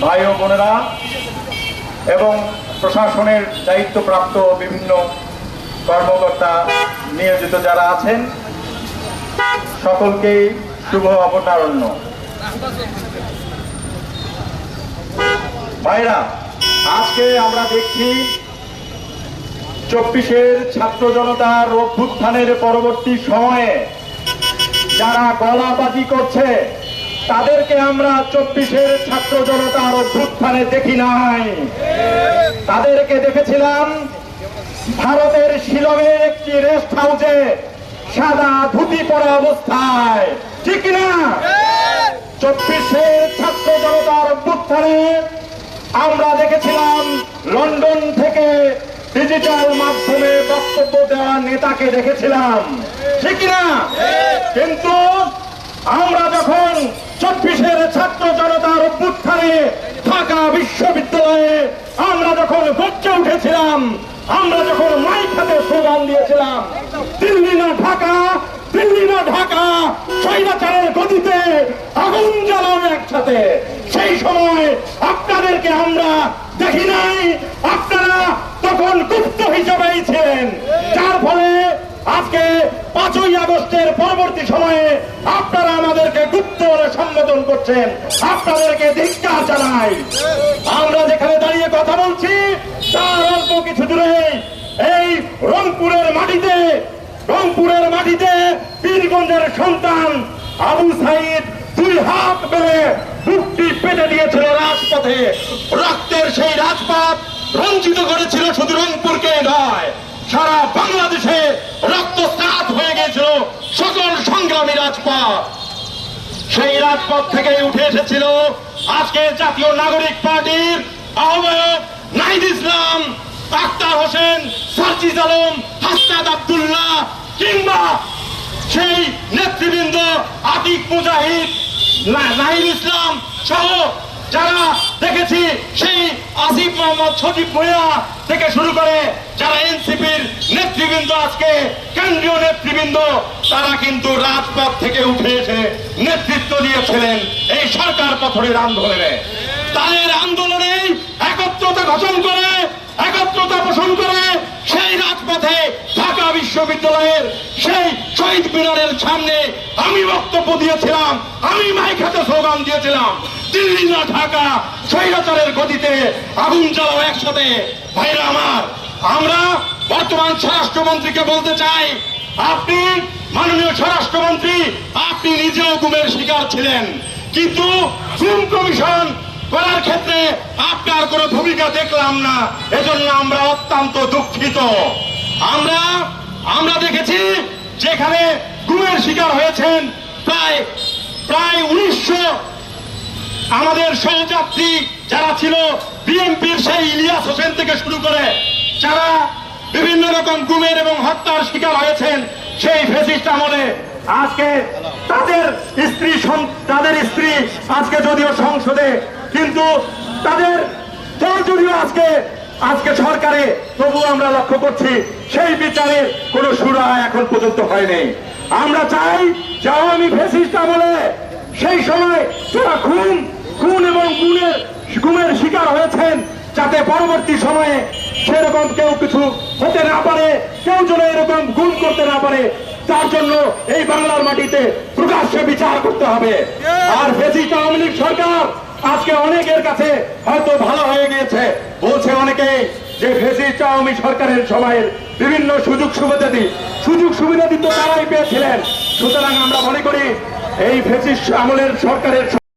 ভাই ও বোনেরা এবং প্রশাসনের দায়িত্বপ্রাপ্ত বিভিন্ন কর্মকর্তা নিয়োজিত যারা আছেন সকলকেই শুভ অবতারণ্য। ভাইরা, আজকে আমরা দেখছি 24-এর ছাত্র জনতার অভ্যুত্থানের পরবর্তী সময়ে যারা গলাবাজি করছে তাদেরকে আমরা 24-এর ছাত্র জনতার অভ্যুত্থানে দেখি নাই। তাদেরকে দেখেছিলাম ভারতের শিলংয়ের একটি রেস্ট হাউসে সাদা ধুতি পরা অবস্থায়, ঠিক না? 24-এর ছাত্র জনতার অভ্যুত্থানে আমরা দেখেছিলাম লন্ডন থেকে ডিজিটাল মাধ্যমে বক্তব্য দেওয়া নেতাকে দেখেছিলাম, ঠিক না? কিন্তু আমরা যখন 24-এর ছাত্র জনতার অভ্যুত্থানে ঢাকা বিশ্ববিদ্যালয়ে আমরা যখন গর্জে উঠেছিলাম, আমরা যখন মাইক হাতে স্লোগান দিয়েছিলাম, দিল্লি না ঢাকা, দিল্লি না ঢাকা, স্বৈরাচারের গদিতে আগুন জ্বালানো একসাথে, সেই সময় আপনাদেরকে আমরা দেখি নাই। আপনারা তখন গুপ্ত হিসাবেই ছিলেন, যার ফলে আজকে 5ই আগস্টের পরবর্তী সময়ে আপনারা আমাদেরকে গুপ্ত বলে সম্বোধন করছেন। আপনাদেরকে ধিক্কার জানাই। আমরা যেখানে দাঁড়িয়ে কথা বলছি তার অল্প কিছু দূরে এই রংপুরের মাটিতে পীরগঞ্জের সন্তান আবু সাইদ 2 হাত মেলে বুকটি পেটে দিয়েছিল রাজপথে। রক্তের সেই রাজপথ রঞ্জিত করেছিল শুধু রংপুরকে নয়, সারা বাংলাদেশে রক্তস্নাত হয়ে গেছিল সকল সংগ্রামী রাজপথ। সেই রাজপথ থেকে উঠে এসেছিল আজকে জাতীয় নাগরিক পার্টির আহ্বায়ক নাহিদ ইসলাম, আক্তার হোসেন, সার্জিস আলম, হাসনাত আব্দুল্লাহ, কিংবা সেই নেতৃবৃন্দ আতিক মুজাহিদ, নাহিদ ইসলাম সহ যারা দেখেছি, সেই আসিফ মোহাম্মদ সজীব ভুঁইয়া থেকে শুরু করে যারা এনসিপির নেতৃবৃন্দ, আজকে কেন্দ্রীয় নেতৃবৃন্দ, তারা কিন্তু রাজপথ থেকে উঠে এসে নেতৃত্ব দিয়েছিলেন এই সরকার পতনের আন্দোলনে। তাদের আন্দোলনে একত্রতা পোষণ করে সেই রাজপথে ঢাকা বিশ্ববিদ্যালয়ের সেই শহীদ মিনারের সামনে আমি বক্তব্য দিয়েছিলাম, আমি মাইক হাতে স্লোগান দিয়েছিলাম, দিল্লি না ঢাকা, স্বৈরাচারের গদিতে আগুন জ্বালাও একসাথে। ভাইরা আমার, আমরা বর্তমান স্বরাষ্ট্রমন্ত্রীকে বলতে চাই, আপনি মাননীয় স্বরাষ্ট্রমন্ত্রী, আপনি নিজেও গুমের শিকার ছিলেন, কিন্তু গুম কমিশন করার ক্ষেত্রে আপনার কোনো ভূমিকা দেখলাম না। এজন্য আমরা অত্যন্ত দুঃখিত। আমরা দেখেছি যেখানে গুমের শিকার হয়েছেন প্রায় 1900 আমাদের সহযাত্রী যারা ছিল বিএনপির, সেই ইলিয়াস হোসেন থেকে শুরু করে যারা বিভিন্ন রকম গুমের এবং হত্যার শিকার হয়েছেন সেই ফ্যাসিস্ট আমলে। আজকে তাদের স্ত্রী আজকে যদিও সংসদে, কিন্তু তাদের যদিও আজকে সরকারে, তবু আমরা লক্ষ্য করছি সেই বিচারের কোন সুরা এখন পর্যন্ত হয়নি। আমরা চাই যে আওয়ামী ফ্যাসিস্ট আমলে সেই সময় যারা খুন এবং গুমের শিকার হয়েছেন, যাতে পরবর্তী সময়ে সেরকম কেউ কিছু হতে না পারে, কেউ যেন এরকম গুম করতে না পারে, তার জন্য এই বাংলার মাটিতে প্রকাশ্যে বিচার করতে হবে। আর ফ্যাসিস্ট আওয়ামী লীগ সরকার আজকে অনেকের কাছে হয়তো ভালো হয়ে গিয়েছে, বলছে অনেকেই যে ফ্যাসিস্ট আওয়ামী সরকারের সময়ের বিভিন্ন সুযোগ সুবিধা তো তারাই পেয়েছিলেন। সুতরাং আমরা মনে করি এই ফ্যাসিস্ট আমলের সরকারের